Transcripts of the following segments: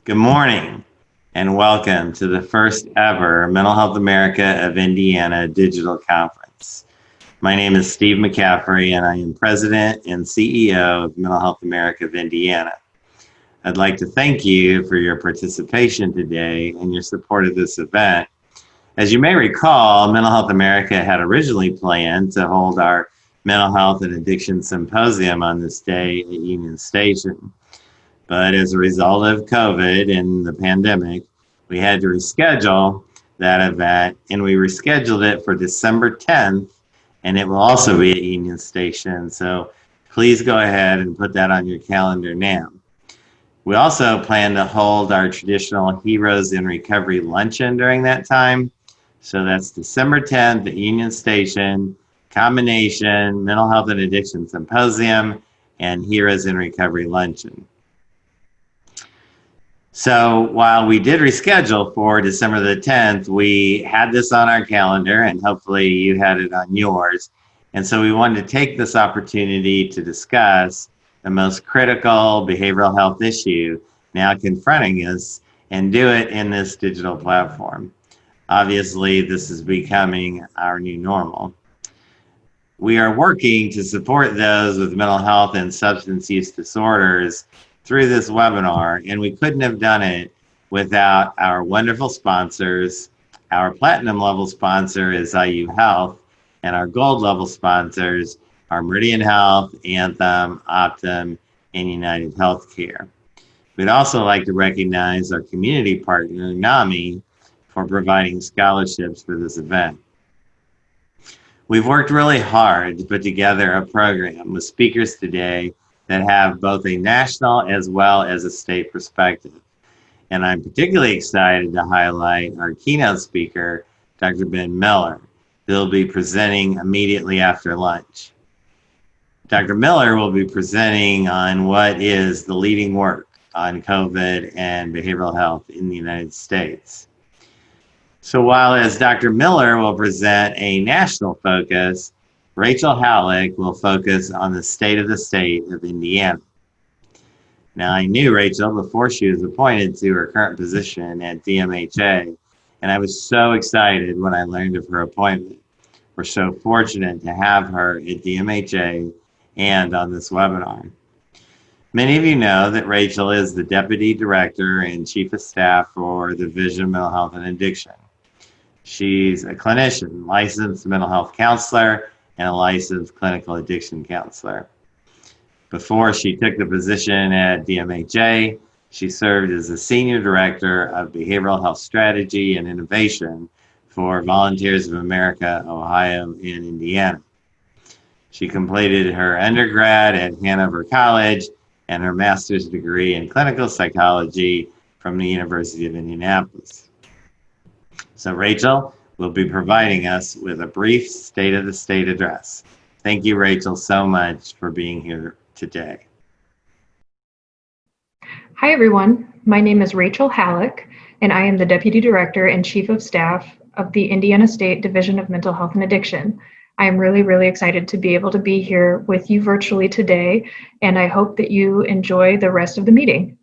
Good morning and welcome to the first ever Mental Health America of Indiana digital conference. My name is Steve McCaffrey and I am President and CEO of Mental Health America of Indiana. I'd like to thank you for your participation today and your support of this event. As you may recall, Mental Health America had originally planned to hold our Mental Health and Addiction Symposium on this day at Union Station. But as a result of COVID and the pandemic, we had to reschedule that event, and we rescheduled it for December 10th, and it will also be at Union Station. So please go ahead and put that on your calendar now. We also plan to hold our traditional Heroes in Recovery luncheon during that time. So that's December 10th at Union Station, combination Mental Health and Addiction Symposium and Heroes in Recovery luncheon. So while we did reschedule for December the 10th, we had this on our calendar and hopefully you had it on yours. And so we wanted to take this opportunity to discuss the most critical behavioral health issue now confronting us and do it in this digital platform. Obviously, this is becoming our new normal. We are working to support those with mental health and substance use disorders through this webinar, and we couldn't have done it without our wonderful sponsors. Our platinum level sponsor is IU Health, and our gold level sponsors are Meridian Health, Anthem, Optum, and United Healthcare. We'd also like to recognize our community partner, NAMI, for providing scholarships for this event. We've worked really hard to put together a program with speakers today that have both a national as well as a state perspective. And I'm particularly excited to highlight our keynote speaker, Dr. Ben Miller, who will be presenting immediately after lunch. Dr. Miller will be presenting on what is the leading work on COVID and behavioral health in the United States. So while as Dr. Miller will present a national focus, Rachel Halleck will focus on the state of Indiana. Now, I knew Rachel before she was appointed to her current position at DMHA, and I was so excited when I learned of her appointment. We're so fortunate to have her at DMHA and on this webinar. Many of you know that Rachel is the Deputy Director and Chief of Staff for the Division of Mental Health and Addiction. She's a clinician, licensed mental health counselor, and a licensed clinical addiction counselor. Before she took the position at DMHA, she served as the Senior Director of Behavioral Health Strategy and Innovation for Volunteers of America, Ohio, and Indiana. She completed her undergrad at Hanover College and her master's degree in clinical psychology from the University of Indianapolis. So Rachel will be providing us with a brief State of the State address. Thank you, Rachel, so much for being here today. Hi, everyone. My name is Rachel Halleck, and I am the Deputy Director and Chief of Staff of the Indiana State Division of Mental Health and Addiction. I am really excited to be able to be here with you virtually today, and I hope that you enjoy the rest of the meeting.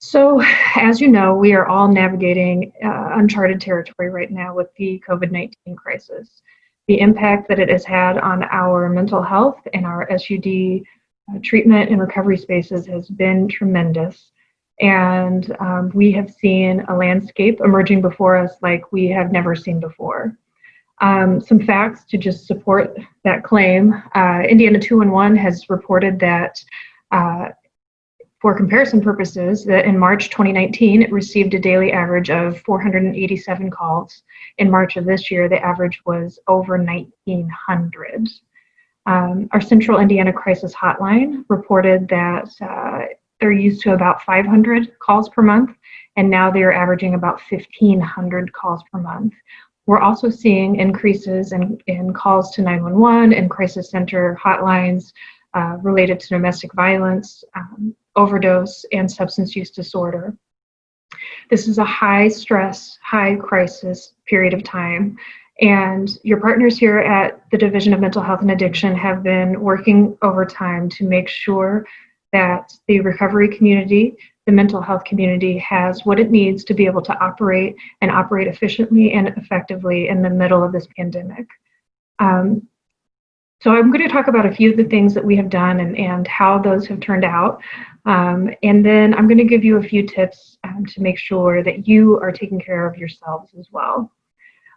So, as you know, we are all navigating uncharted territory right now with the COVID-19 crisis. The impact that it has had on our mental health and our SUD treatment and recovery spaces has been tremendous. And we have seen a landscape emerging before us like we have never seen before. Some facts to just support that claim. Indiana 211 has reported that for comparison purposes, that in March 2019, it received a daily average of 487 calls. In March of this year, the average was over 1,900. Our Central Indiana Crisis Hotline reported that they're used to about 500 calls per month, and now they are averaging about 1,500 calls per month. We're also seeing increases in calls to 911 and crisis center hotlines related to domestic violence, overdose, and substance use disorder. This is a high stress, high crisis period of time, And your partners here at the Division of Mental Health and Addiction have been working overtime to make sure that the recovery community the mental health community has what it needs to be able to operate and operate efficiently and effectively in the middle of this pandemic. So I'm going to talk about a few of the things that we have done and how those have turned out. And then I'm going to give you a few tips to make sure that you are taking care of yourselves as well.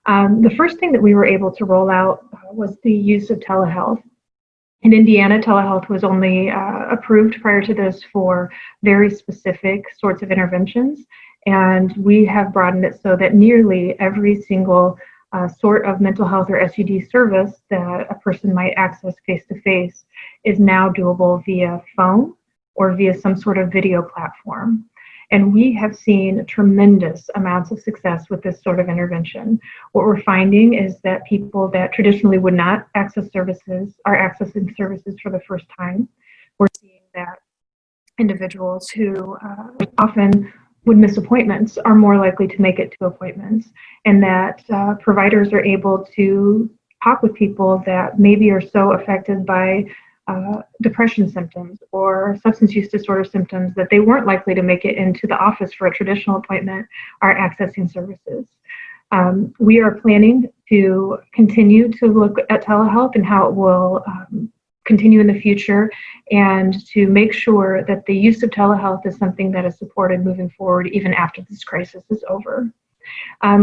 The first thing that we were able to roll out was the use of telehealth. In Indiana, telehealth was only approved prior to this for very specific sorts of interventions. And we have broadened it so that nearly every single sort of mental health or SUD service that a person might access face-to-face is now doable via phone or via some sort of video platform. And we have seen tremendous amounts of success with this sort of intervention. What we're finding is that people that traditionally would not access services are accessing services for the first time. We're seeing that individuals who often would miss appointments are more likely to make it to appointments, and that providers are able to talk with people that maybe are so affected by depression symptoms or substance use disorder symptoms that they weren't likely to make it into the office for a traditional appointment are accessing services. We are planning to continue to look at telehealth and how it will continue in the future, and to make sure that the use of telehealth is something that is supported moving forward even after this crisis is over.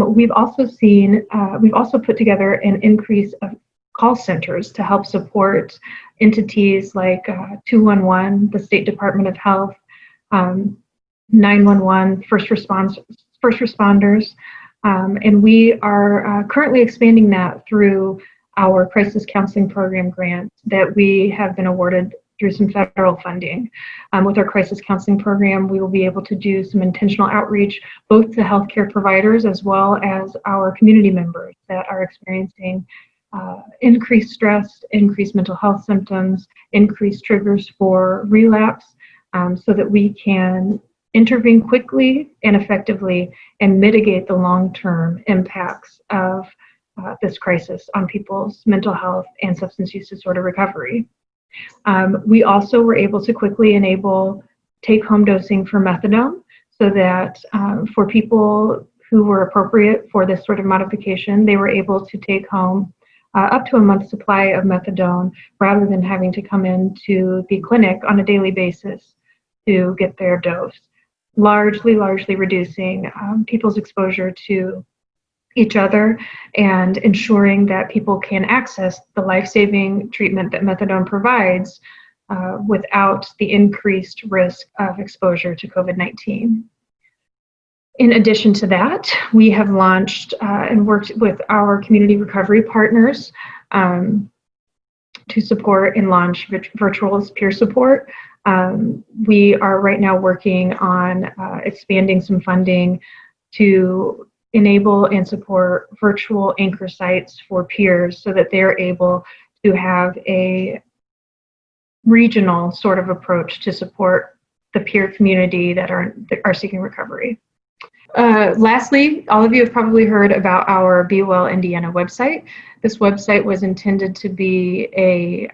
We've also put together an increase of call centers to help support entities like 211, the State Department of Health, 911, first responders, and we are currently expanding that through our crisis counseling program grant that we have been awarded through some federal funding. With our crisis counseling program, we will be able to do some intentional outreach both to healthcare providers as well as our community members that are experiencing increased stress, increased mental health symptoms, increased triggers for relapse, so that we can intervene quickly and effectively and mitigate the long-term impacts of this crisis on people's mental health and substance use disorder recovery. We also were able to quickly enable take-home dosing for methadone, so that for people who were appropriate for this sort of modification, they were able to take home up to a month's supply of methadone rather than having to come into the clinic on a daily basis to get their dose, largely reducing people's exposure to each other and ensuring that people can access the life-saving treatment that methadone provides without the increased risk of exposure to COVID-19. In addition to that, we have launched and worked with our community recovery partners to support and launch virtual peer support. We are right now working on expanding some funding to enable and support virtual anchor sites for peers so that they're able to have a regional sort of approach to support the peer community that are seeking recovery. Lastly, all of you have probably heard about our Be Well Indiana website. This website was intended to be a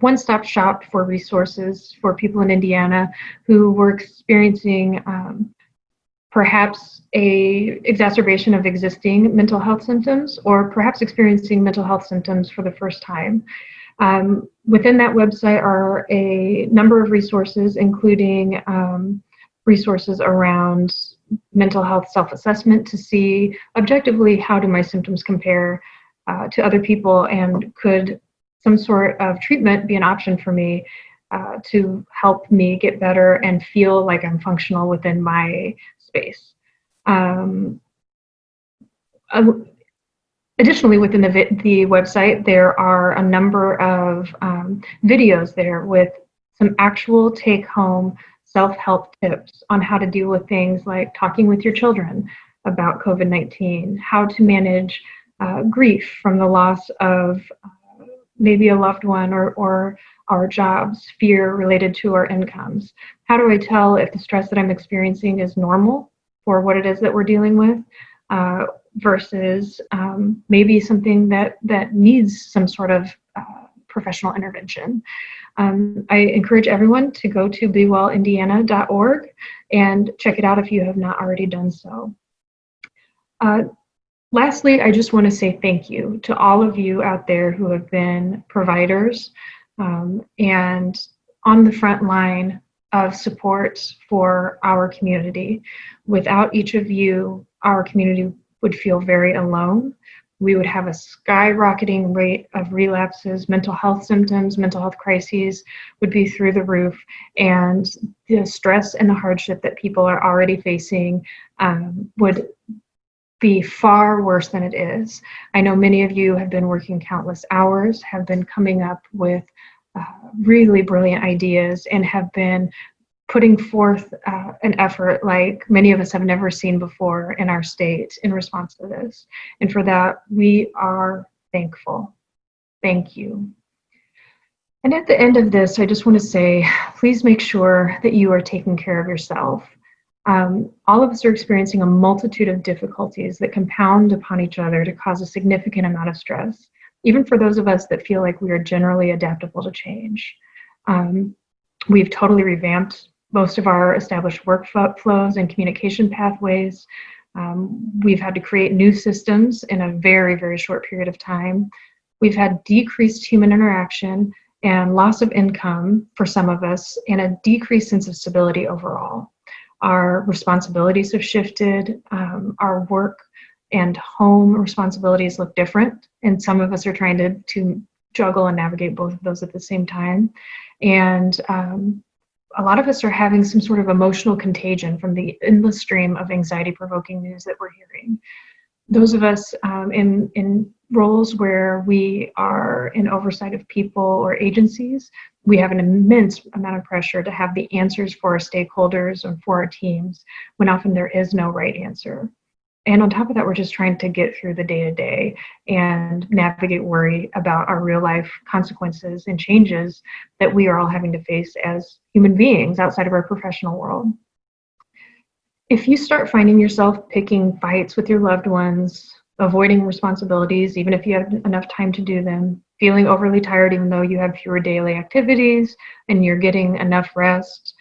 one-stop shop for resources for people in Indiana who were experiencing perhaps a exacerbation of existing mental health symptoms, or perhaps experiencing mental health symptoms for the first time. Within that website are a number of resources, including resources around mental health self-assessment to see objectively how do my symptoms compare to other people, and could some sort of treatment be an option for me to help me get better and feel like I'm functional within my space. Additionally, within the website, there are a number of videos there with some actual take-home self-help tips on how to deal with things like talking with your children about COVID-19, how to manage grief from the loss of maybe a loved one or our jobs, fear related to our incomes. How do I tell if the stress that I'm experiencing is normal for what it is that we're dealing with versus maybe something that needs some sort of professional intervention. I encourage everyone to go to bewellindiana.org and check it out if you have not already done so. Lastly, I just want to say thank you to all of you out there who have been providers and on the front line of support for our community. Without each of you, our community would feel very alone. We would have a skyrocketing rate of relapses, mental health symptoms, mental health crises would be through the roof, and the stress and the hardship that people are already facing would be far worse than it is. I know many of you have been working countless hours, have been coming up with really brilliant ideas, and have been putting forth an effort like many of us have never seen before in our state in response to this. And for that, we are thankful. Thank you. And at the end of this, I just want to say, please make sure that you are taking care of yourself. All of us are experiencing a multitude of difficulties that compound upon each other to cause a significant amount of stress, even for those of us that feel like we are generally adaptable to change. We've totally revamped most of our established workflows and communication pathways. We've had to create new systems in a very, very short period of time. We've had decreased human interaction and loss of income for some of us, and a decreased sense of stability overall. Our responsibilities have shifted. Our work and home responsibilities look different, and some of us are trying to juggle and navigate both of those at the same time. And a lot of us are having some sort of emotional contagion from the endless stream of anxiety-provoking news that we're hearing. Those of us in roles where we are in oversight of people or agencies, we have an immense amount of pressure to have the answers for our stakeholders and for our teams, when often there is no right answer. And on top of that, we're just trying to get through the day-to-day and navigate worry about our real-life consequences and changes that we are all having to face as human beings outside of our professional world. If you start finding yourself picking fights with your loved ones, avoiding responsibilities, even if you have enough time to do them, feeling overly tired even though you have fewer daily activities and you're getting enough rest,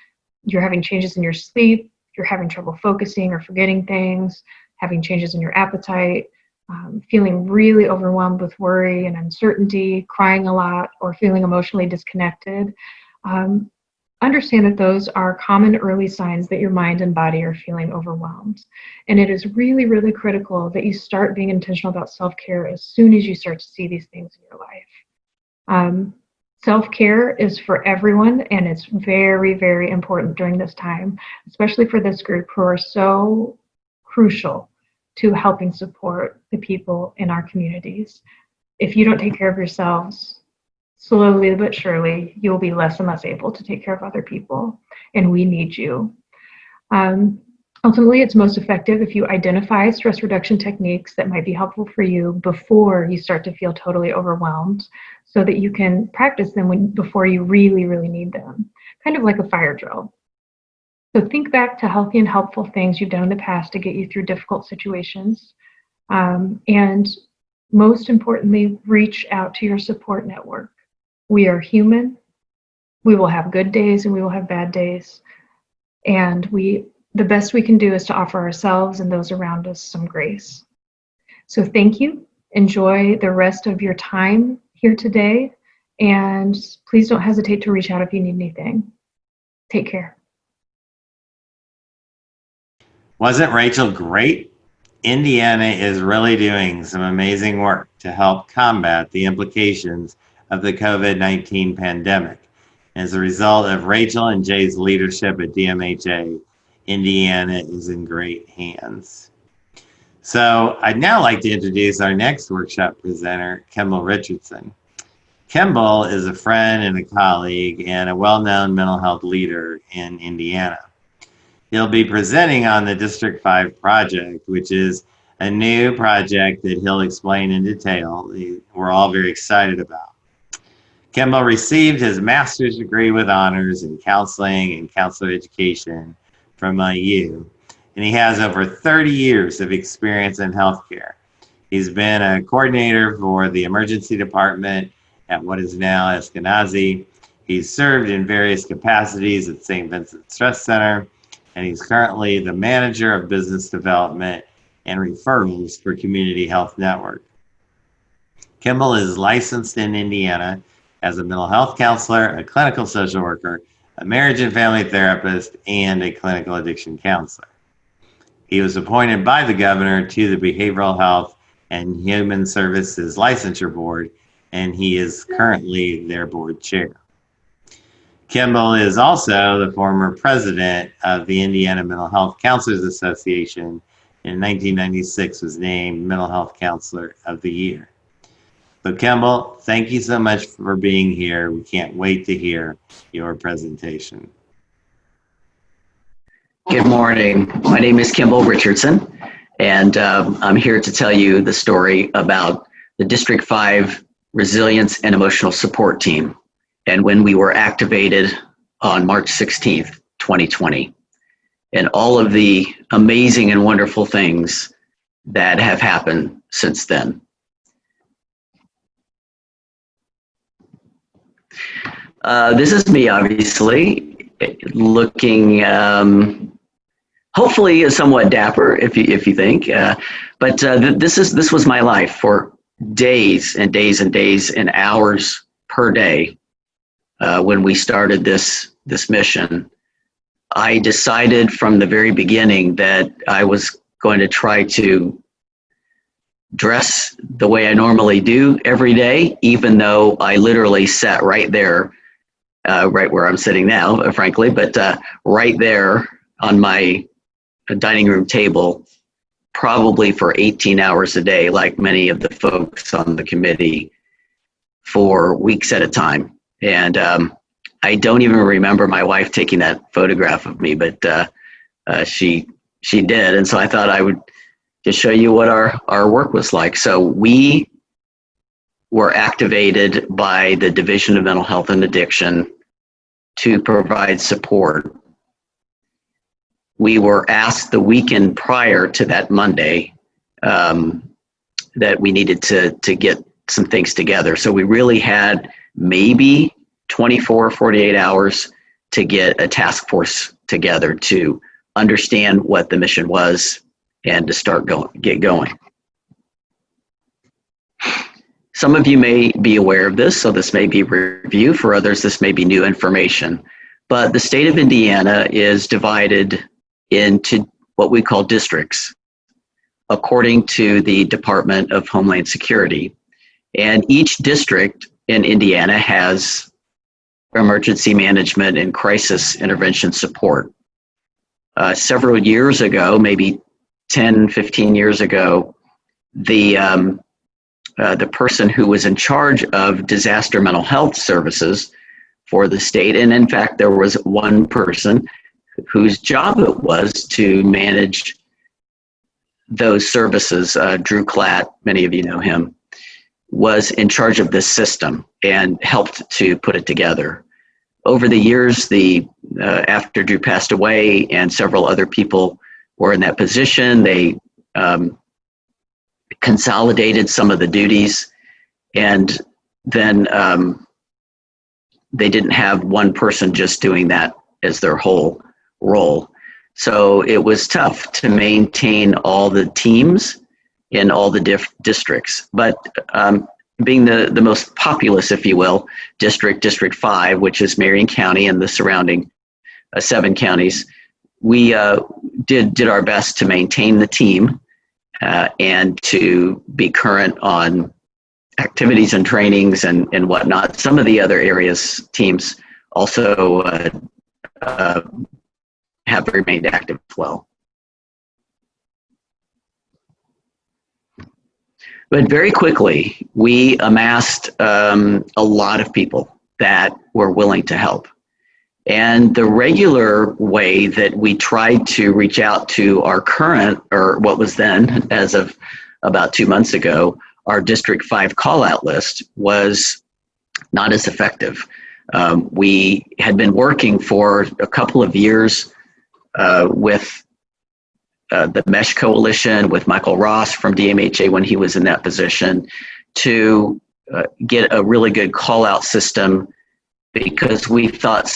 you're having changes in your sleep, you're having trouble focusing or forgetting things, having changes in your appetite, feeling really overwhelmed with worry and uncertainty, crying a lot, or feeling emotionally disconnected, understand that those are common early signs that your mind and body are feeling overwhelmed. And it is really, really critical that you start being intentional about self-care as soon as you start to see these things in your life. Self-care is for everyone, and it's very, very important during this time, especially for this group who are so crucial to helping support the people in our communities. If you don't take care of yourselves, slowly but surely, you'll be less and less able to take care of other people, and we need you. Ultimately, it's most effective if you identify stress reduction techniques that might be helpful for you before you start to feel totally overwhelmed, so that you can practice them before you really, really need them, kind of like a fire drill. So think back to healthy and helpful things you've done in the past to get you through difficult situations. And most importantly, reach out to your support network. We are human. We will have good days and we will have bad days. And the best we can do is to offer ourselves and those around us some grace. So thank you. Enjoy the rest of your time here today. And please don't hesitate to reach out if you need anything. Take care. Wasn't Rachel great? Indiana is really doing some amazing work to help combat the implications of the COVID-19 pandemic. As a result of Rachel and Jay's leadership at DMHA, Indiana is in great hands. So I'd now like to introduce our next workshop presenter, Kimble Richardson. Kimble is a friend and a colleague and a well-known mental health leader in Indiana. He'll be presenting on the District 5 project, which is a new project that he'll explain in detail. We're all very excited about. Kimble received his master's degree with honors in counseling and counselor education from IU, and he has over 30 years of experience in healthcare. He's been a coordinator for the emergency department at what is now Eskenazi. He's served in various capacities at St. Vincent Stress Center, and he's currently the manager of business development and referrals for Community Health Network. Kimble is licensed in Indiana as a mental health counselor, a clinical social worker, a marriage and family therapist, and a clinical addiction counselor. He was appointed by the governor to the Behavioral Health and Human Services Licensure Board, and he is currently their board chair. Kimble is also the former president of the Indiana Mental Health Counselors Association. In 1996 was named Mental Health Counselor of the Year. So Kimble, thank you so much for being here. We can't wait to hear your presentation. Good morning. My name is Kimble Richardson, and I'm here to tell you the story about the District 5 Resilience and Emotional Support Team, and when we were activated on March 16th, 2020, and all of the amazing and wonderful things that have happened since then. This is me, obviously, looking hopefully somewhat dapper, if you think. But this was my life for days and days and days and hours per day when we started this mission. I decided from the very beginning that I was going to try to dress the way I normally do every day, even though I literally sat right there, right where I'm sitting now, frankly, but right there on my dining room table, probably for 18 hours a day, like many of the folks on the committee, for weeks at a time. And I don't even remember my wife taking that photograph of me, but she did. And so I thought I would just show you what our work was like. So we were activated by the Division of Mental Health and Addiction to provide support. We were asked the weekend prior to that Monday that we needed to get some things together. So we really had maybe 24, 48 hours to get a task force together to understand what the mission was and to get going. Some of you may be aware of this, so this may be review. For others, this may be new information. But the state of Indiana is divided into what we call districts, according to the Department of Homeland Security. And each district in Indiana has emergency management and crisis intervention support. Several years ago, maybe 10, 15 years ago, the person who was in charge of disaster mental health services for the state, and in fact, there was one person whose job it was to manage those services, Drew Klatt, many of you know him, was in charge of this system and helped to put it together. Over the years, after Drew passed away and several other people were in that position, they consolidated some of the duties, and then they didn't have one person just doing that as their whole role. So it was tough to maintain all the teams in all the districts. But being the most populous, if you will, District 5, which is Marion County and the surrounding 7 counties, we did our best to maintain the team and to be current on activities and trainings and whatnot. Some of the other areas teams also have remained active as well. But very quickly, we amassed a lot of people that were willing to help. And the regular way that we tried to reach out to our current, or what was then, as of about 2 months ago, our District 5 call-out list was not as effective. We had been working for a couple of years with the MESH Coalition, with Michael Ross from DMHA when he was in that position, to get a really good call out system, because we thought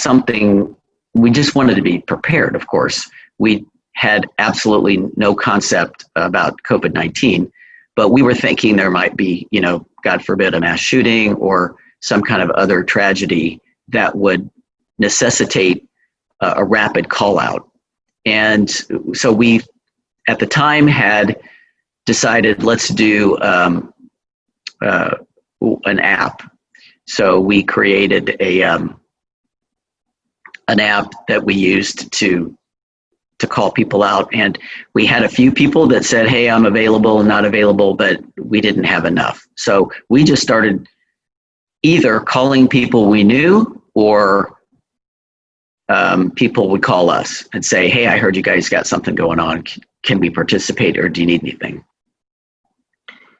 we just wanted to be prepared, of course. We had absolutely no concept about COVID-19, but we were thinking there might be, God forbid, a mass shooting or some kind of other tragedy that would necessitate a rapid call out. And so we, at the time, had decided, let's do an app. So we created an app that we used to call people out. And we had a few people that said, hey, I'm available and not available, but we didn't have enough. So we just started either calling people we knew, or people would call us and say, hey, I heard you guys got something going on. Can we participate, or do you need anything?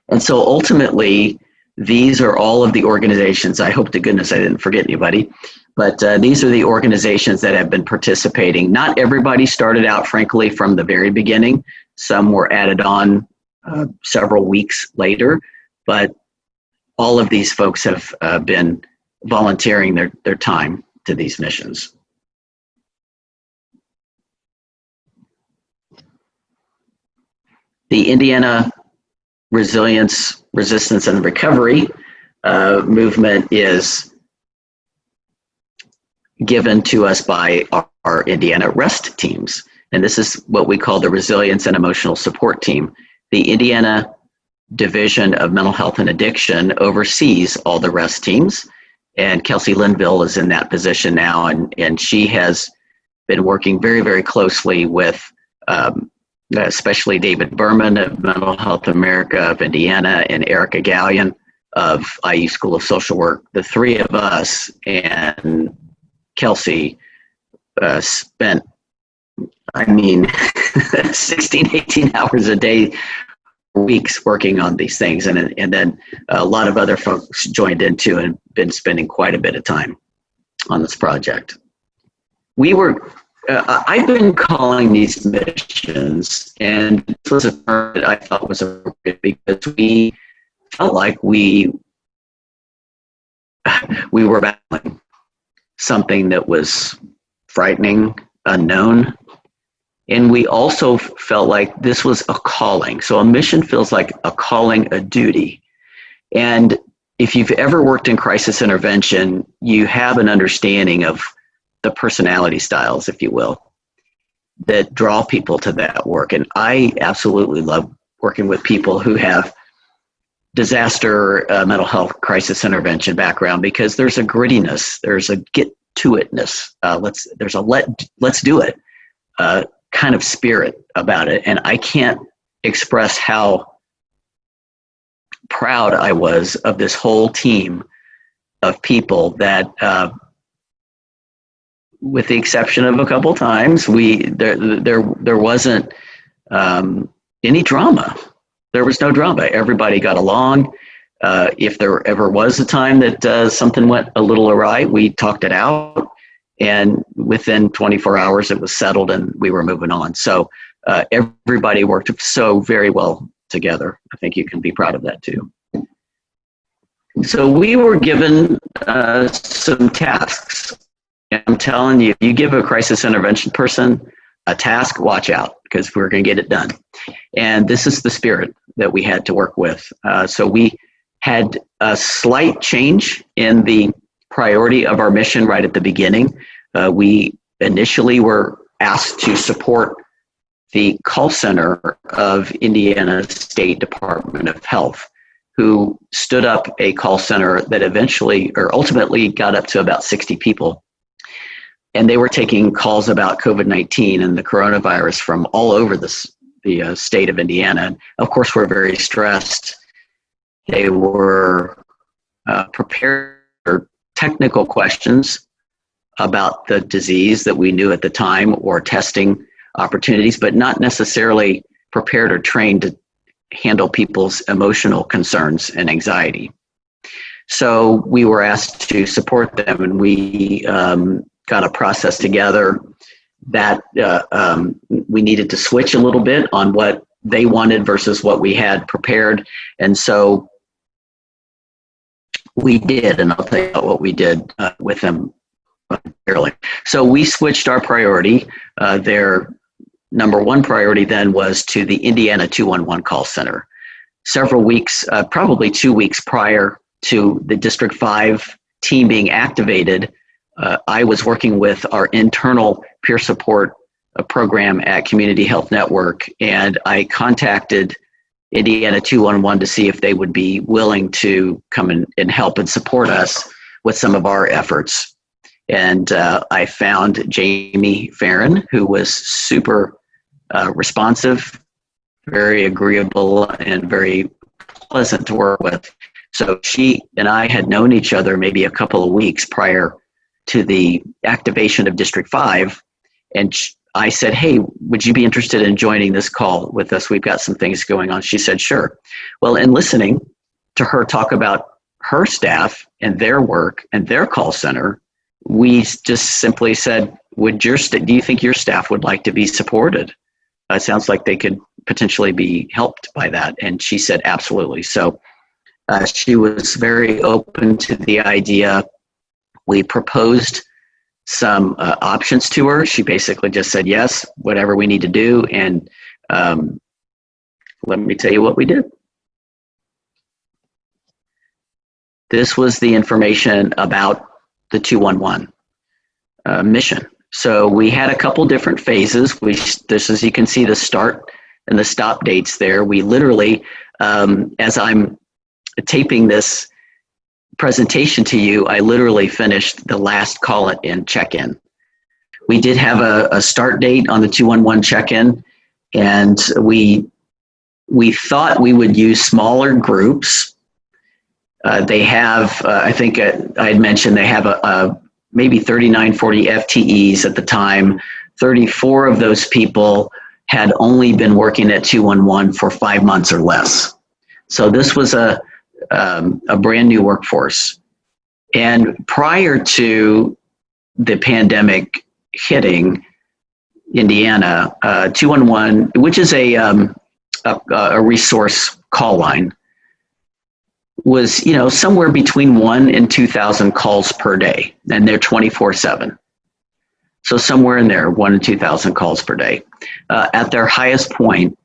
And so ultimately, these are all of the organizations. I hope to goodness I didn't forget anybody, but these are the organizations that have been participating. Not everybody started out, frankly, from the very beginning. Some were added on several weeks later, but all of these folks have been volunteering their time to these missions. The Indiana Resilience, Resistance, and Recovery movement is given to us by our Indiana REST teams. And this is what we call the Resilience and Emotional Support Team. The Indiana Division of Mental Health and Addiction oversees all the REST teams. And Kelsey Linville is in that position now. And she has been working very, very closely with especially David Berman of Mental Health America of Indiana and Erica Gallion of IU School of Social Work. The three of us and Kelsey spent, 16, 18 hours a day, weeks working on these things. And then a lot of other folks joined in too and been spending quite a bit of time on this project. I've been calling these missions, and this was a term that I thought was appropriate because we felt like we were battling something that was frightening, unknown, and we also felt like this was a calling. So a mission feels like a calling, a duty. And if you've ever worked in crisis intervention, you have an understanding of the personality styles, if you will, that draw people to that work. And I absolutely love working with people who have disaster mental health crisis intervention background, because there's a grittiness, there's a get to itness, there's a let's do it kind of spirit about it. And I can't express how proud I was of this whole team of people that with the exception of a couple times, there wasn't any drama. There was no drama. Everybody got along. If there ever was a time that something went a little awry, we talked it out, and within 24 hours it was settled and we were moving on. So everybody worked so very well together. I think you can be proud of that too. So we were given some tasks. And I'm telling you, if you give a crisis intervention person a task, watch out, because we're going to get it done. And this is the spirit that we had to work with. So we had a slight change in the priority of our mission right at the beginning. We initially were asked to support the call center of Indiana State Department of Health, who stood up a call center that ultimately got up to about 60 people. And they were taking calls about COVID-19 and the coronavirus from all over the state of Indiana. And of course, we're very stressed. They were prepared for technical questions about the disease that we knew at the time, or testing opportunities, but not necessarily prepared or trained to handle people's emotional concerns and anxiety. So we were asked to support them, and we got a process together that we needed to switch a little bit on what they wanted versus what we had prepared. And so we did, and I'll tell you about what we did with them momentarily. So we switched our priority. Their number one priority then was to the Indiana 211 call center. Several weeks, probably 2 weeks prior to the District 5 team being activated, I was working with our internal peer support program at Community Health Network, and I contacted Indiana 211 to see if they would be willing to come and help and support us with some of our efforts. And I found Jamie Farron, who was super responsive, very agreeable, and very pleasant to work with. So she and I had known each other maybe a couple of weeks prior to the activation of District 5. And I said, hey, would you be interested in joining this call with us? We've got some things going on. She said, sure. Well, in listening to her talk about her staff and their work and their call center, we just simply said, do you think your staff would like to be supported? It sounds like they could potentially be helped by that. And she said, absolutely. So she was very open to the idea. We proposed some options to her. She basically just said, yes, whatever we need to do. And let me tell you what we did. This was the information about the 211 mission. So we had a couple different phases. This, as you can see, the start and the stop dates there. We literally, as I'm taping this presentation to you, I literally finished the last call in check-in. We did have a start date on the 211 check-in, and we thought we would use smaller groups. They have, I think I had mentioned, they have maybe 39, 40 FTEs at the time. 34 of those people had only been working at 211 for 5 months or less. So this was a brand new workforce. And prior to the pandemic hitting Indiana, 211, which is a resource call line, was somewhere between 1,000 and 2,000 calls per day, and they're 24/7. So somewhere in there, 1,000 and 2,000 calls per day. At their highest point,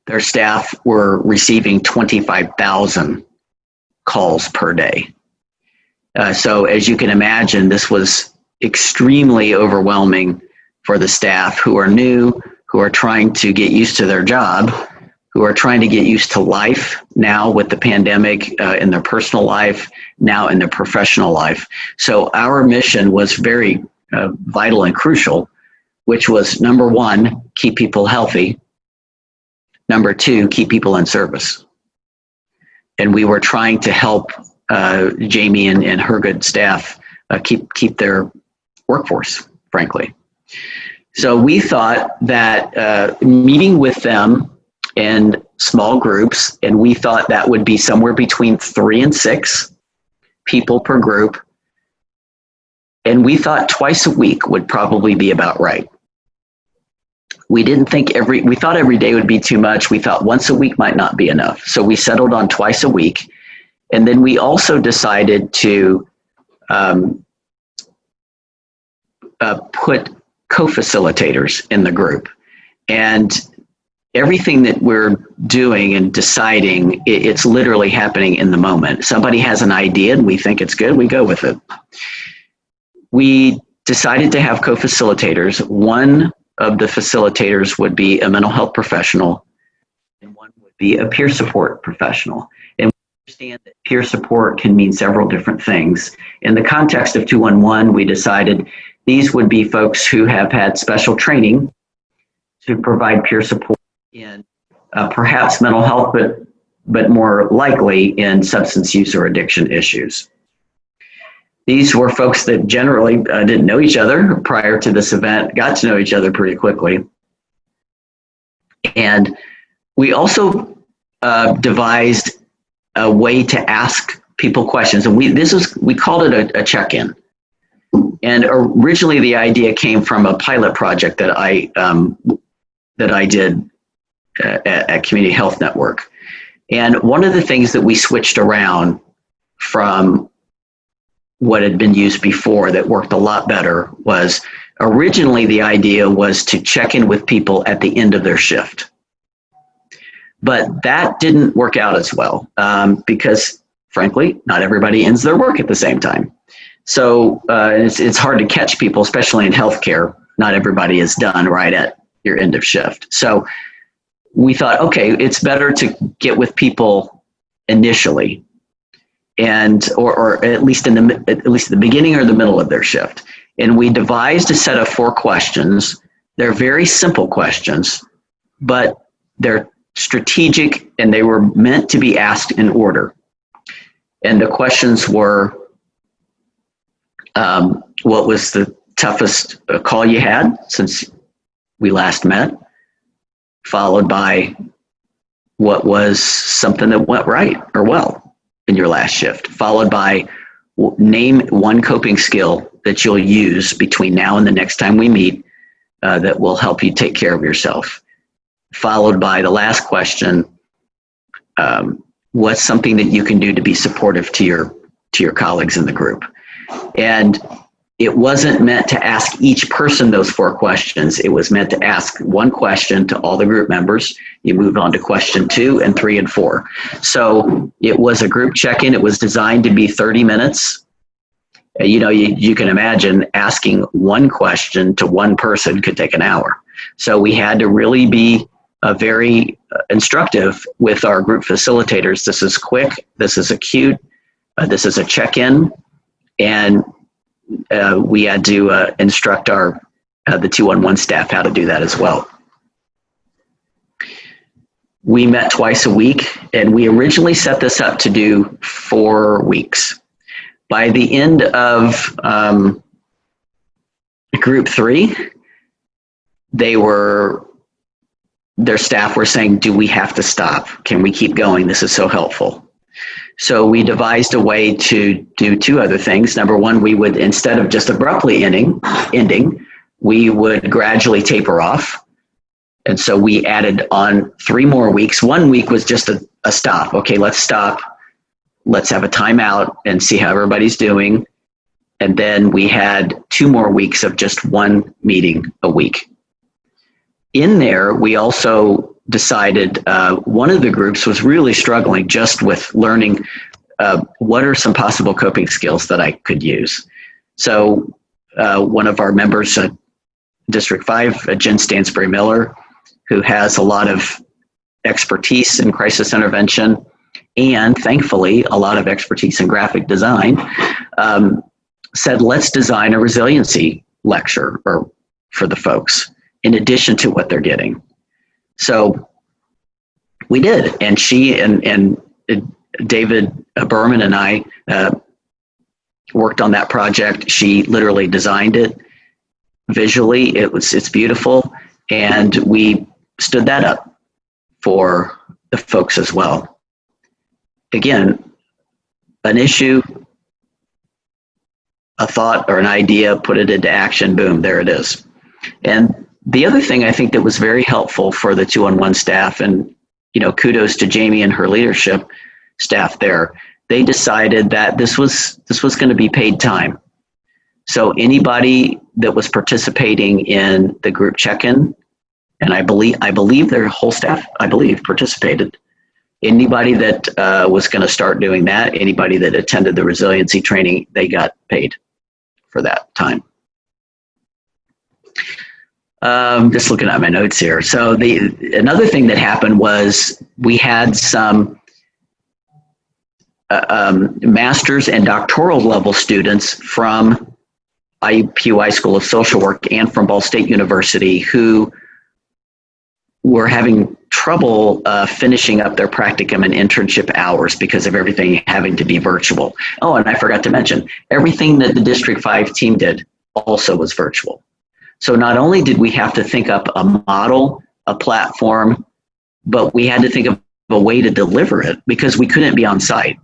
their staff were receiving 25,000 calls per day. So as you can imagine, this was extremely overwhelming for the staff who are new, who are trying to get used to their job, who are trying to get used to life now with the pandemic in their personal life, now in their professional life. So our mission was very vital and crucial, which was, number one, keep people healthy. Number two, keep people in service. And we were trying to help Jamie and her good staff keep their workforce, frankly. So we thought that meeting with them in small groups, and we thought that would be somewhere between 3 and 6 people per group. And we thought twice a week would probably be about right. We thought every day would be too much. We thought once a week might not be enough. So we settled on twice a week. And then we also decided to put co-facilitators in the group. And everything that we're doing and deciding, it's literally happening in the moment. Somebody has an idea and we think it's good, we go with it. We decided to have co-facilitators. One of the facilitators would be a mental health professional, and one would be a peer support professional. And we understand that peer support can mean several different things. In the context of 211, we decided these would be folks who have had special training to provide peer support in perhaps mental health, but more likely in substance use or addiction issues. These were folks that generally didn't know each other prior to this event, got to know each other pretty quickly. And we also devised a way to ask people questions. And we called it a check-in. And originally the idea came from a pilot project that I did at Community Health Network. And one of the things that we switched around from what had been used before that worked a lot better was originally the idea was to check in with people at the end of their shift. But that didn't work out as well because, frankly, not everybody ends their work at the same time. So it's hard to catch people, especially in healthcare. Not everybody is done right at your end of shift. So we thought, okay, it's better to get with people initially, and or at least at least the beginning or the middle of their shift. And we devised a set of 4 questions. They're very simple questions, but they're strategic and they were meant to be asked in order. And the questions were, what was the toughest call you had since we last met? Followed by, what was something that went right or well in your last shift? Followed by, name one coping skill that you'll use between now and the next time we meet that will help you take care of yourself. Followed by the last question, what's something that you can do to be supportive to your colleagues in the group? And it wasn't meant to ask each person those 4 questions. It was meant to ask one question to all the group members. You moved on to question 2 and 3 and 4. So it was a group check-in. It was designed to be 30 minutes. You can imagine asking one question to one person could take an hour. So we had to really be very instructive with our group facilitators. This is quick. This is acute. This is a check-in. And we had to instruct the 211 staff how to do that as well. We met twice a week, and we originally set this up to do 4 weeks. By the end of group 3, their staff were saying, do we have to stop? Can we keep going? This is so helpful. So we devised a way to do 2 other things. Number one, we would, instead of just abruptly ending, we would gradually taper off. And so we added on 3 more weeks. 1 week was just a stop. Okay, let's stop. Let's have a timeout and see how everybody's doing. And then we had 2 more weeks of just 1 meeting a week. In there, we also decided one of the groups was really struggling just with learning what are some possible coping skills that I could use. So one of our members, District 5, Jen Stansbury Miller, who has a lot of expertise in crisis intervention and thankfully a lot of expertise in graphic design, said, let's design a resiliency lecture for the folks in addition to what they're getting. So we did, and she and David Berman and I worked on that project. She literally designed it visually. It's beautiful, and we stood that up for the folks as well. Again, an issue, a thought or an idea, put it into action, boom, there it is. And the other thing I think that was very helpful for the 211 staff, and kudos to Jamie and her leadership staff there, they decided that this was going to be paid time. So anybody that was participating in the group check-in, and I believe their whole staff, participated. Anybody that was going to start doing that, anybody that attended the resiliency training, they got paid for that time. Just looking at my notes here. So another thing that happened was we had some master's and doctoral level students from IUPUI School of Social Work and from Ball State University who were having trouble finishing up their practicum and internship hours because of everything having to be virtual. Oh, and I forgot to mention, everything that the District 5 team did also was virtual. So not only did we have to think up a model, a platform, but we had to think of a way to deliver it because we couldn't be on site.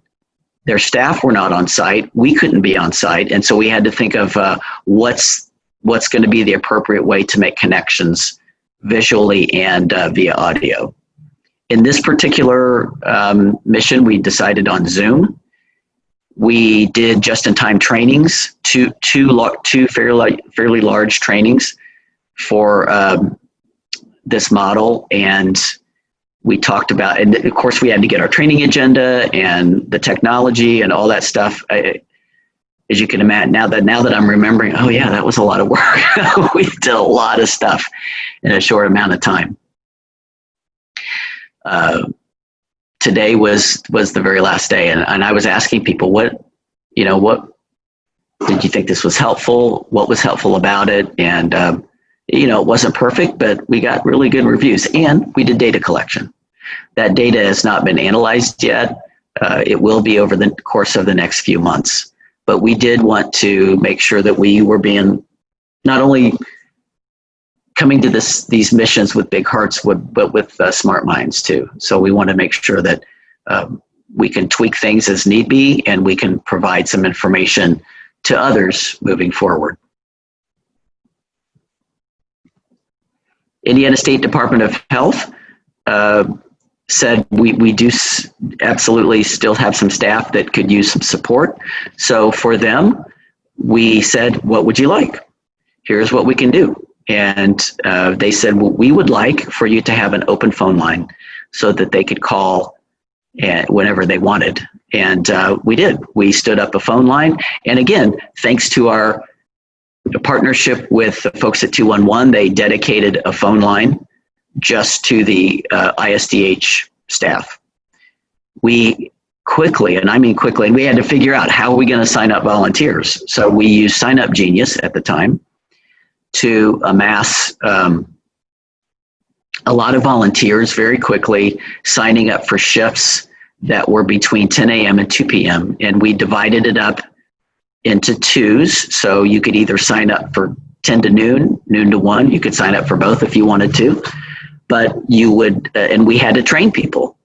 Their staff were not on site. We couldn't be on site. And so we had to think of what's going to be the appropriate way to make connections visually and via audio. In this particular mission, we decided on Zoom. We did just-in-time trainings, two fairly large trainings for this model, and we talked about, and of course we had to get our training agenda and the technology and all that stuff. As you can imagine, now that I'm remembering, oh yeah, that was a lot of work. We did a lot of stuff in a short amount of time. Today was the very last day, and I was asking people, what did you think this was helpful? What was helpful about it? And it wasn't perfect, but we got really good reviews, and we did data collection. That data has not been analyzed yet. It will be over the course of the next few months. But we did want to make sure that we were being not only coming to these missions with big hearts, but with smart minds too. So we want to make sure that we can tweak things as need be, and we can provide some information to others moving forward. Indiana State Department of Health said we do absolutely still have some staff that could use some support. So for them, we said, what would you like? Here's what we can do. And they said, well, we would like for you to have an open phone line so that they could call whenever they wanted. And we did. We stood up a phone line. And again, thanks to our partnership with the folks at 211, they dedicated a phone line just to the ISDH staff. We quickly, and I mean quickly, we had to figure out how are we going to sign up volunteers. So we used Sign Up Genius at the time to amass a lot of volunteers very quickly, signing up for shifts that were between 10 a.m. and 2 p.m. And we divided it up into twos. So you could either sign up for 10 to noon, noon to 1. You could sign up for both if you wanted to. But you would, and we had to train people.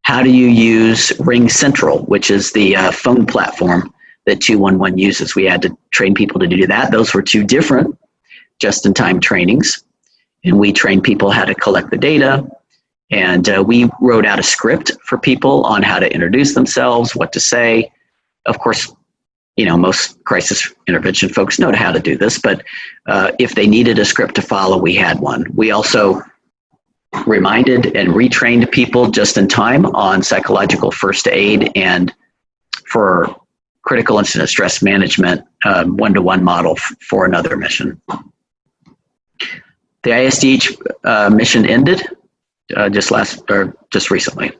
How do you use Ring Central, which is the phone platform that 211 uses? We had to train people to do that. Those were two different just-in-time trainings. And we trained people how to collect the data. And we wrote out a script for people on how to introduce themselves, what to say. Of course, most crisis intervention folks know how to do this, but if they needed a script to follow, we had one. We also reminded and retrained people just in time on psychological first aid and for critical incident stress management, one-to-one model for another mission. The ISDH mission ended just recently.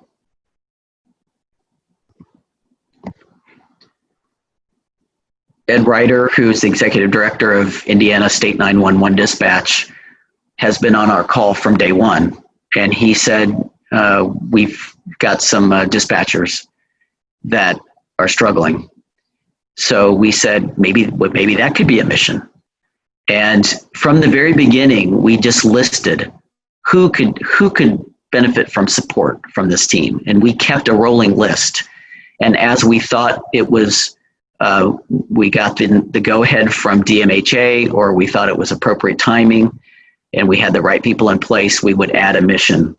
Ed Ryder, who's the executive director of Indiana State 911 Dispatch, has been on our call from day one. And he said, we've got some dispatchers that are struggling. So we said, maybe that could be a mission. And from the very beginning, we just listed who could benefit from support from this team. And we kept a rolling list. And as we thought it was, we got the go-ahead from DMHA, or we thought it was appropriate timing, and we had the right people in place, we would add a mission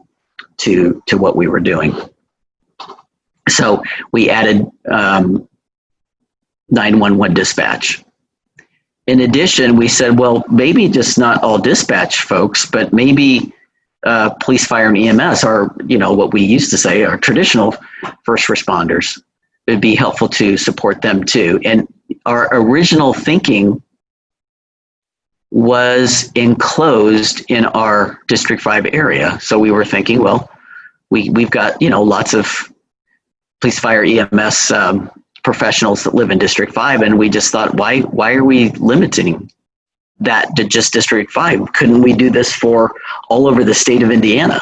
to what we were doing. So we added 911 dispatch. In addition, we said, well, maybe just not all dispatch folks, but maybe police, fire, and EMS are, what we used to say are traditional first responders. It would be helpful to support them too. And our original thinking was enclosed in our District 5 area. So we were thinking, well, we've got, lots of police, fire, EMS professionals that live in District 5, and we just thought, why are we limiting that to just District 5? Couldn't we do this for all over the state of Indiana?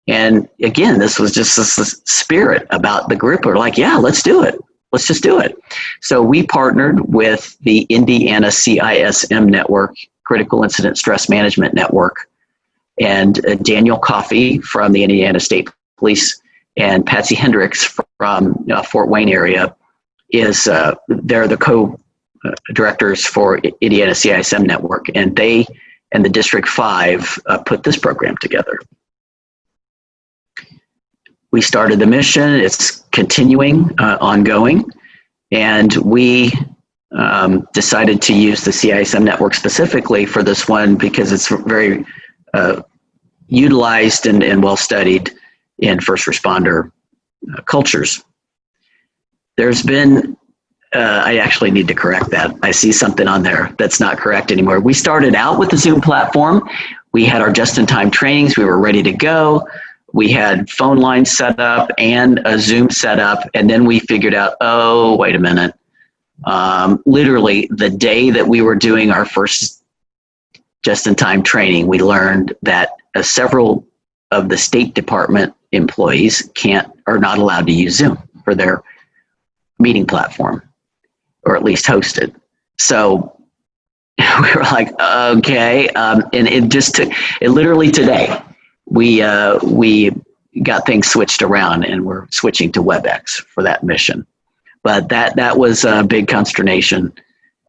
And again, this was just this spirit about the group. We're like, yeah, let's do it. Let's just do it. So we partnered with the Indiana CISM Network, Critical Incident Stress Management Network, and Daniel Coffey from the Indiana State Police and Patsy Hendricks from Fort Wayne area they're the co-directors for Indiana CISM Network, and they and the District 5 put this program together. We started the mission. It's continuing, ongoing, And we decided to use the CISM network specifically for this one because it's very utilized and well studied in first responder cultures. There's been, I actually need to correct that. I see something on there that's not correct anymore. We started out with the Zoom platform. We had our just-in-time trainings. We were ready to go. We had phone lines set up and a Zoom set up. And then we figured out, oh, wait a minute. Literally the day that we were doing our first just-in-time training, we learned that several of the State Department employees are not allowed to use Zoom for their meeting platform, or at least host it. So we were like, okay, and it literally today, we got things switched around and we're switching to WebEx for that mission. But that was a big consternation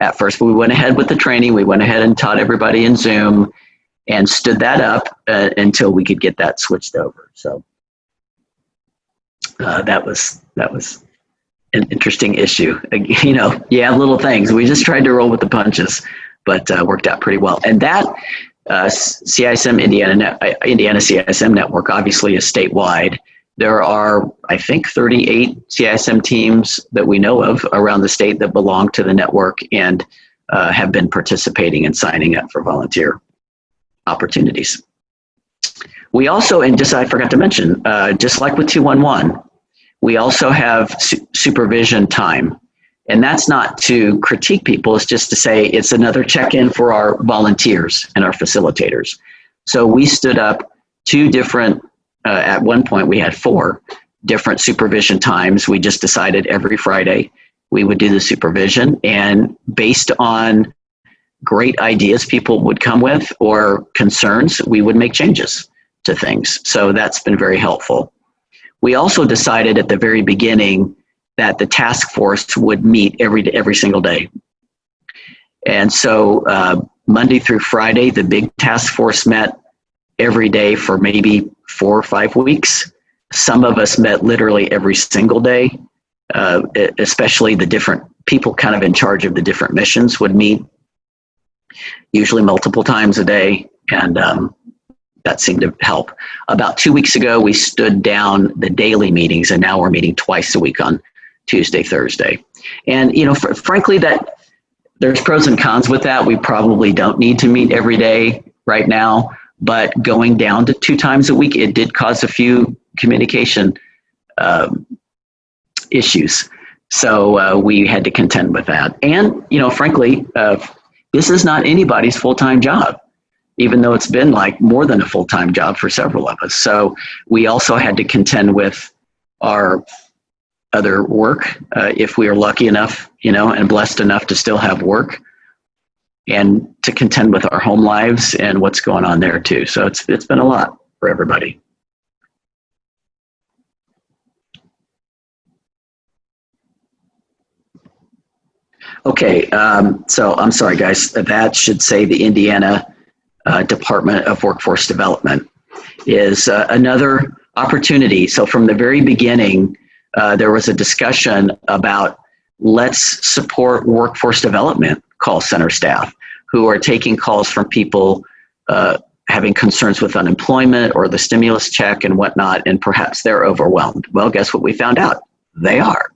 at first. But we went ahead with the training. We went ahead and taught everybody in Zoom and stood that up until we could get that switched over. So that was an interesting issue. You know, you have little things. We just tried to roll with the punches, but worked out pretty well. And that CISM Indiana CISM network obviously is statewide. There are, I think, 38 CISM teams that we know of around the state that belong to the network and have been participating and signing up for volunteer opportunities. We also, and just I forgot to mention, just like with 211, we also have supervision time. And that's not to critique people, it's just to say it's another check-in for our volunteers and our facilitators. So we stood up 2 different, at one point we had 4 different supervision times. We just decided every Friday we would do the supervision, and based on great ideas people would come with or concerns, we would make changes to things. So that's been very helpful. We also decided at the very beginning that the task force would meet every single day. And so Monday through Friday, the big task force met every day for maybe 4 or 5 weeks. Some of us met literally every single day, especially the different people kind of in charge of the different missions would meet usually multiple times a day, and that seemed to help. About 2 weeks ago, we stood down the daily meetings, and now we're meeting twice a week on Tuesday, Thursday. And, you know, frankly, that there's pros and cons with that. We probably don't need to meet every day right now, but going down to 2 times a week, it did cause a few communication issues. So we had to contend with that. And, you know, frankly, this is not anybody's full-time job, even though it's been like more than a full-time job for several of us. So we also had to contend with our other work, if we are lucky enough, you know, and blessed enough to still have work, and to contend with our home lives and what's going on there too. So it's been a lot for everybody. Okay, so I'm sorry guys, that should say the Indiana Department of Workforce Development is another opportunity. So from the very beginning, there was a discussion about let's support workforce development call center staff who are taking calls from people having concerns with unemployment or the stimulus check and whatnot, and perhaps they're overwhelmed. Well, guess what we found out? They are.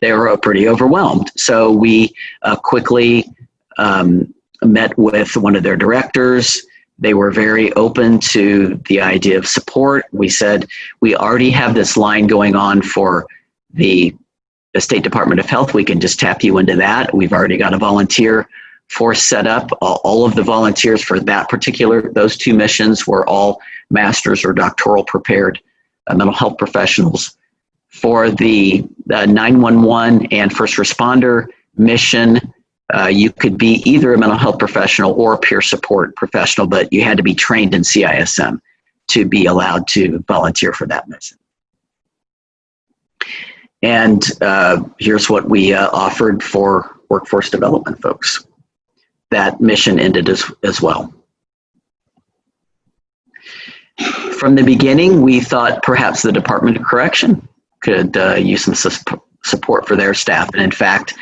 They were pretty overwhelmed. So we quickly met with one of their directors. They were very open to the idea of support. We said, we already have this line going on for the State Department of Health. We can just tap you into that. We've already got a volunteer force set up. All of the volunteers for those 2 missions were all master's or doctoral prepared mental health professionals. For the 911 and first responder mission, you could be either a mental health professional or a peer support professional, but you had to be trained in CISM to be allowed to volunteer for that mission. And here's what we offered for workforce development folks. That mission ended as well. From the beginning, we thought perhaps the Department of Correction could use some support for their staff. And in fact,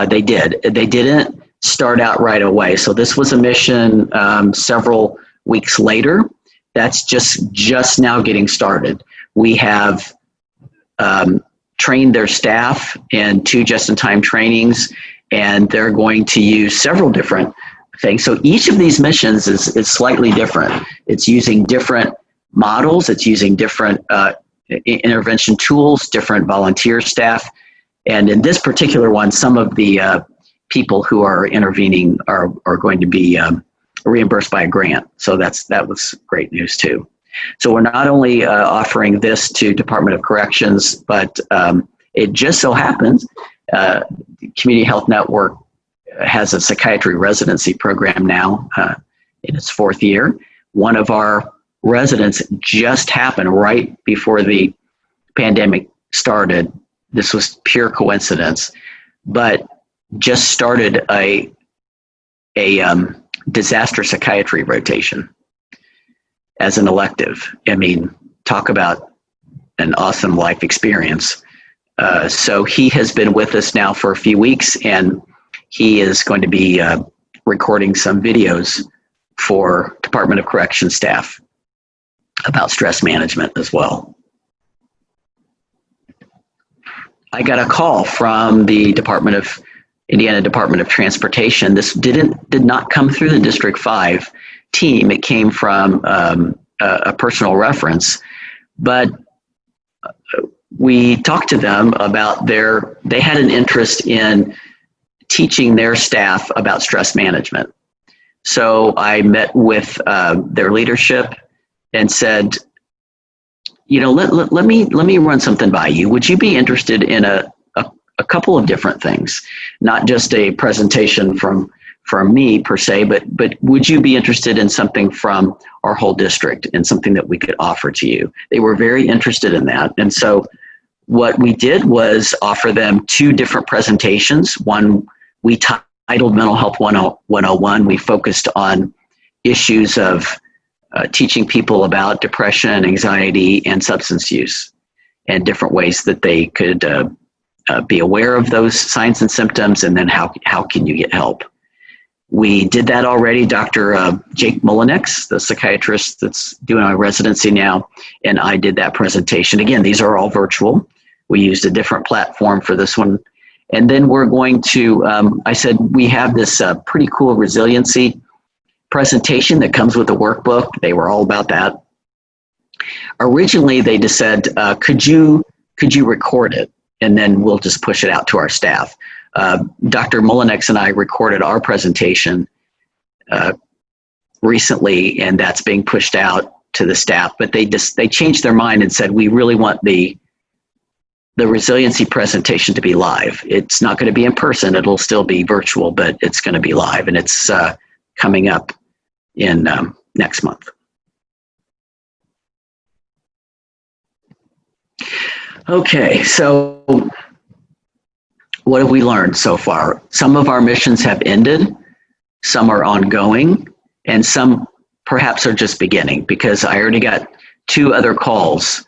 they did. They didn't start out right away. So this was a mission several weeks later. That's just now getting started. We have trained their staff in 2 just-in-time trainings, and they're going to use several different things. So each of these missions is slightly different. It's using different models. It's using different intervention tools, different volunteer staff. And in this particular one, some of the people who are intervening are going to be reimbursed by a grant. So that was great news too. So we're not only offering this to Department of Corrections, but it just so happens Community Health Network has a psychiatry residency program now in its 4th year. One of our residents just happened right before the pandemic started. This was pure coincidence, but just started a disaster psychiatry rotation as an elective. I mean, talk about an awesome life experience. So he has been with us now for a few weeks, and he is going to be recording some videos for Department of Corrections staff about stress management as well. I got a call from the Indiana Department of Transportation. This did not come through the District 5 team. It came from a personal reference, but we talked to them about they had an interest in teaching their staff about stress management. So I met with their leadership and said, let me run something by you. Would you be interested in a couple of different things, not just a presentation from me per se, but would you be interested in something from our whole district and something that we could offer to you? They were very interested in that. And so what we did was offer them 2 different presentations. One we titled Mental Health 101. We focused on issues of teaching people about depression, anxiety, and substance use, and different ways that they could be aware of those signs and symptoms, and then how can you get help. We did that already. Dr. Jake Mullinex, the psychiatrist that's doing our residency now, and I did that presentation. Again, these are all virtual. We used a different platform for this one. And then we're going to, I said, we have this pretty cool resiliency presentation that comes with the workbook. They were all about that. Originally, they just said, could you record it? And then we'll just push it out to our staff. Dr. Mullinex and I recorded our presentation recently, and that's being pushed out to the staff. But they changed their mind and said, we really want the resiliency presentation to be live. It's not going to be in person. It'll still be virtual, but it's going to be live, and it's coming up in next month. Okay, so what have we learned so far? Some of our missions have ended, some are ongoing, and some perhaps are just beginning, because I already got 2 other calls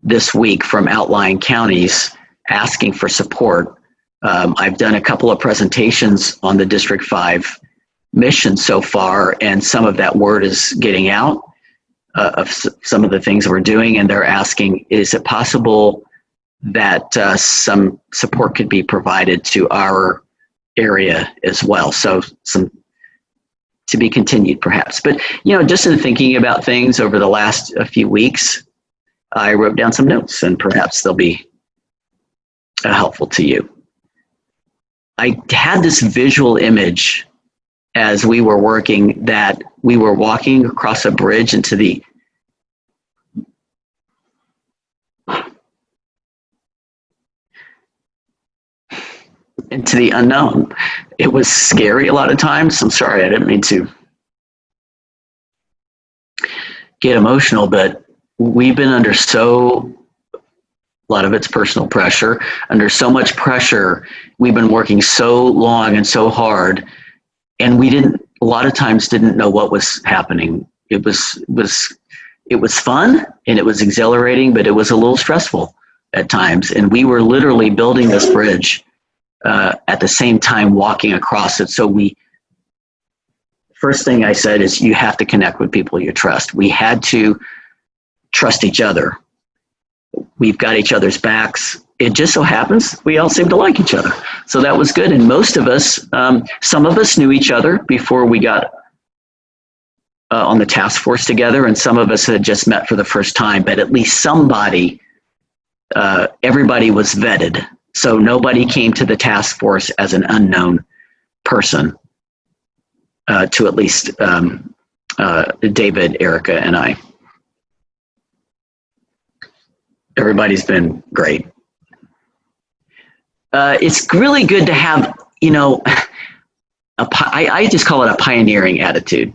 this week from outlying counties asking for support. I've done a couple of presentations on the District 5 mission so far, and some of that word is getting out of some of the things we're doing, and they're asking, is it possible that some support could be provided to our area as well? So some to be continued perhaps. But, just in thinking about things over the last few weeks, I wrote down some notes, and perhaps they'll be helpful to you. I had this visual image as we were working, that we were walking across a bridge into the unknown. It was scary a lot of times. I'm sorry, I didn't mean to get emotional, but we've been under a lot of it's personal pressure, under so much pressure. We've been working so long and so hard, and a lot of times didn't know what was happening. It was fun and it was exhilarating, but it was a little stressful at times, and we were literally building this bridge at the same time walking across it. So first thing I said is you have to connect with people you trust. We had to trust each other. We've got each other's backs. It just so happens we all seem to like each other. So that was good. And most of us, some of us knew each other before we got on the task force together, and some of us had just met for the first time, but at least somebody, everybody was vetted. So nobody came to the task force as an unknown person, to at least David, Erica, and I. Everybody's been great. It's really good to have, I just call it a pioneering attitude,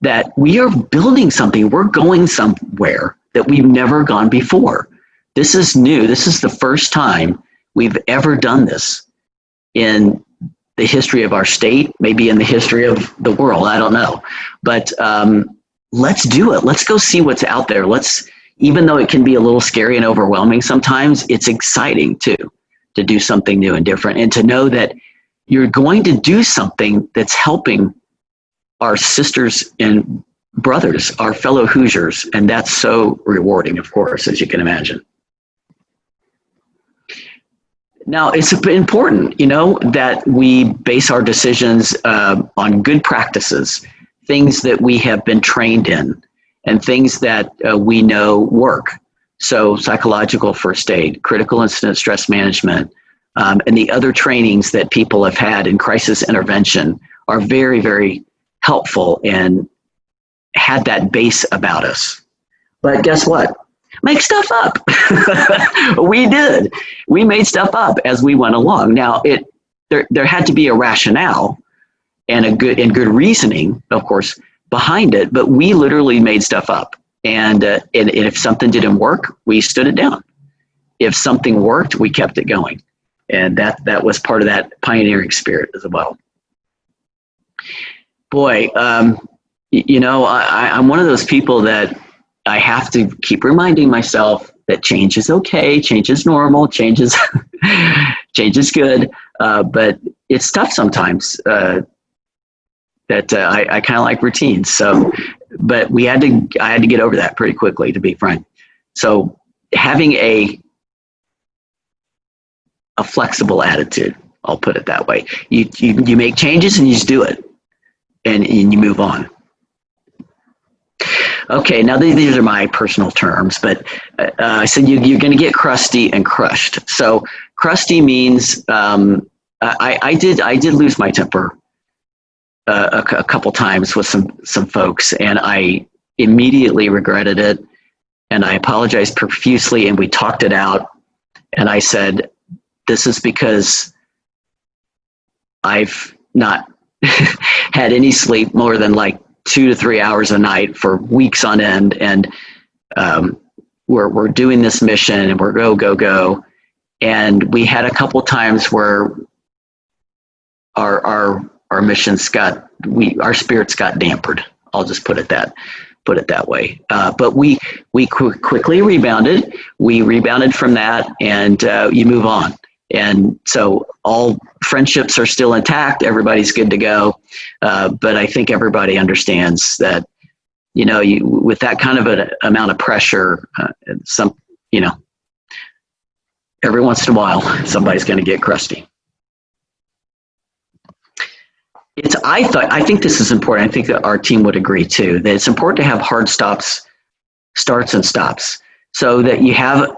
that we are building something, we're going somewhere that we've never gone before. This is new. This is the first time we've ever done this in the history of our state, maybe in the history of the world, I don't know. But let's do it. Let's go see what's out there. Even though it can be a little scary and overwhelming sometimes, it's exciting too, to do something new and different, and to know that you're going to do something that's helping our sisters and brothers, our fellow Hoosiers, and that's so rewarding, of course, as you can imagine. Now, it's important, that we base our decisions on good practices, things that we have been trained in, and things that we know work. So psychological first aid, critical incident stress management, and the other trainings that people have had in crisis intervention are very, very helpful and had that base about us. But guess what? Make stuff up. We did. We made stuff up as we went along. Now, there had to be a rationale and good reasoning, of course, behind it, but we literally made stuff up. And if something didn't work, we stood it down. If something worked, we kept it going. And that was part of that pioneering spirit as well. Boy, I'm one of those people that I have to keep reminding myself that change is okay, change is normal, change is good, but it's tough sometimes. I kind of like routines. So, but I had to get over that pretty quickly, to be frank. So having a flexible attitude, I'll put it that way. You make changes and you just do it, and you move on. Okay, now these are my personal terms, but I said you're going to get crusty and crushed. So crusty means I did lose my temper a couple times with some folks, and I immediately regretted it, and I apologized profusely, and we talked it out, and I said, this is because I've not had any sleep more than like 2 to 3 hours a night for weeks on end, and we're doing this mission, and we're go, and we had a couple times where our missions our spirits got dampered. I'll just put it that way. But we quickly rebounded. We rebounded from that, and you move on. And so all friendships are still intact. Everybody's good to go. But I think everybody understands that, with that kind of an amount of pressure, every once in a while, somebody's going to get crusty. I think this is important. I think that our team would agree too, that it's important to have hard starts and stops, so that you have,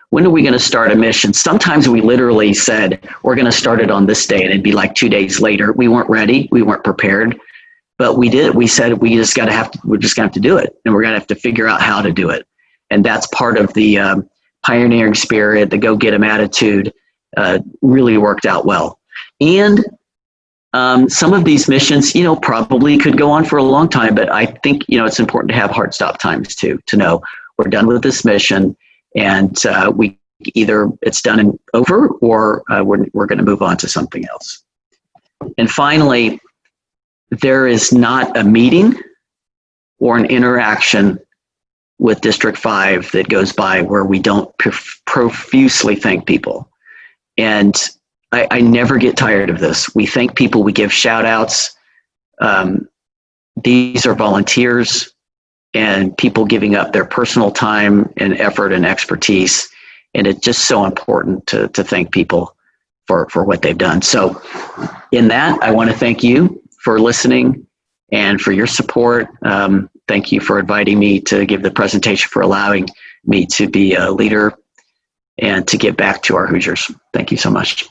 when are we going to start a mission? Sometimes we literally said, we're going to start it on this day, and it'd be like 2 days later. We weren't ready. We weren't prepared, but we did. We said, we're just going to have to do it, and we're going to have to figure out how to do it. And that's part of the pioneering spirit, the go-get-'em attitude, really worked out well. And some of these missions, probably could go on for a long time, but I think, it's important to have hard stop times too, to know we're done with this mission, and we either it's done and over, or we're going to move on to something else. And finally, there is not a meeting or an interaction with District 5 that goes by where we don't profusely thank people. And I never get tired of this. We thank people, we give shout outs. These are volunteers and people giving up their personal time and effort and expertise. And it's just so important to thank people for what they've done. So in that, I want to thank you for listening and for your support. Thank you for inviting me to give the presentation, for allowing me to be a leader and to give back to our Hoosiers. Thank you so much.